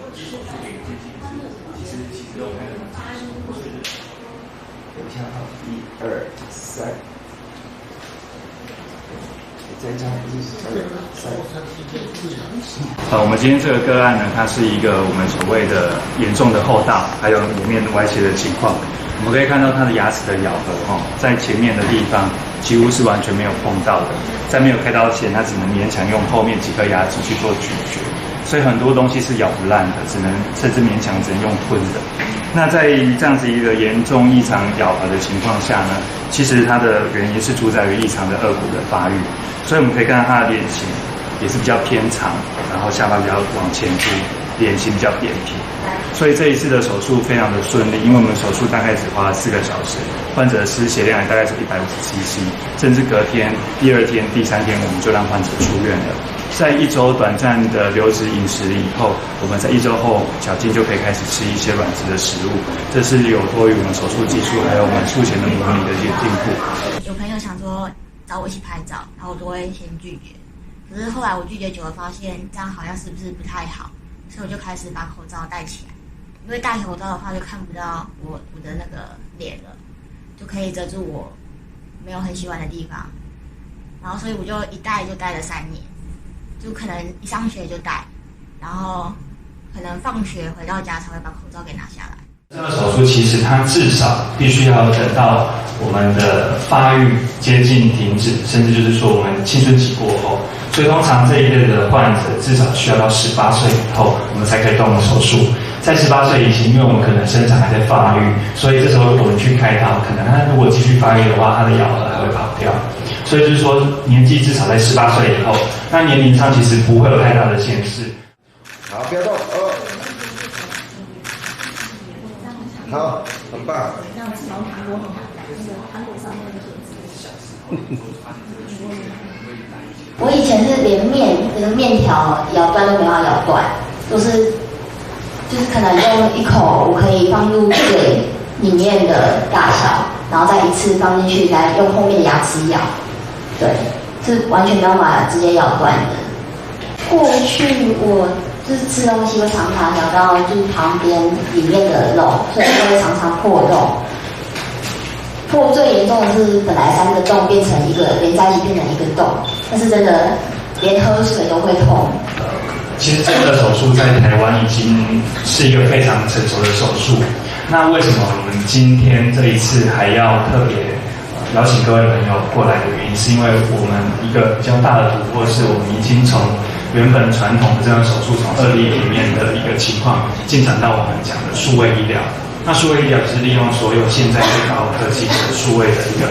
等一下啊，1、2、3，再加1、2、3。我们今天这个个案呢，它是一个我们所谓的严重的后大，还有颜面歪斜的情况。我们可以看到它的牙齿的咬合在前面的地方几乎是完全没有碰到的，在没有开刀前，它只能勉强用后面几颗牙齿去做咀嚼，所以很多东西是咬不烂的，甚至勉强只能用吞的。那在这样子一个严重异常咬合的情况下呢，其实它的原因是主宰于异常的颚骨的发育，所以我们可以看到它的脸型也是比较偏长，然后下巴比较往前凸，脸型比较扁平。所以这一次的手术非常的顺利，因为我们手术大概只花了4个小时，患者的失血量也大概是150cc，甚至隔天、第2天、第3天我们就让患者出院了。在1周短暂的流质饮食以后，我们在1周后小金就可以开始吃一些软质的食物，这是有托于我们手术技术还有我们术前的模拟的一些进步。有朋友想说找我一起拍照，然后我都会先拒绝，可是后来我拒绝久了，发现这样好像是不是不太好，所以我就开始把口罩戴起来。因为戴口罩的话，就看不到我的那个脸了，就可以遮住我没有很喜欢的地方。然后，所以我就一戴就戴了3年，就可能一上学就戴，然后可能放学回到家才会把口罩给拿下来。这个手术其实它至少必须要等到我们的发育接近停止，甚至就是说我们青春期过后，所以通常这一类的患者至少需要到18岁以后，我们才可以动手术。在18岁以前，因为我们可能生长还在发育，所以这时候我们去开刀，可能他如果继续发育的话，他的咬合还会跑掉。所以就是说，年纪至少在18岁以后，那年龄上其实不会有太大的限制。好，不要动哦。好，很棒。那是从韩国很好，那个韩国上面的我以前是连这个面条咬断都没办法咬断，就是可能用一口我可以放入嘴里面的大小，然后再一次放进去，再用后面的牙齿咬，对，是完全没有办法直接咬断的。过去我就是吃东西会常常咬到就是旁边里面的肉，所以会常常破洞。破最严重的是本来3个洞变成一个连在一起变成一个洞，但是真的连喝水都会痛。其实这个手术在台湾已经是一个非常成熟的手术。那为什么我们今天这一次还要特别邀请各位朋友过来的原因，是因为我们一个比较大的突破是我们已经从原本传统的这样手术从2D里面的一个情况进展到我们讲的数位医疗。那数位医疗是利用所有现在最高科技的数位的一个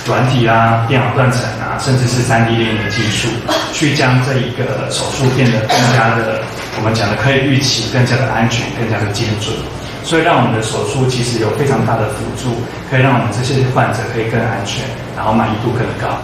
软体啊、电脑断层啊，甚至是3D 列印的技术，去将这一个手术变得更加的，我们讲的可以预期，更加的安全，更加的精准。所以让我们的手术其实有非常大的辅助，可以让我们这些患者可以更安全，然后满意度更高。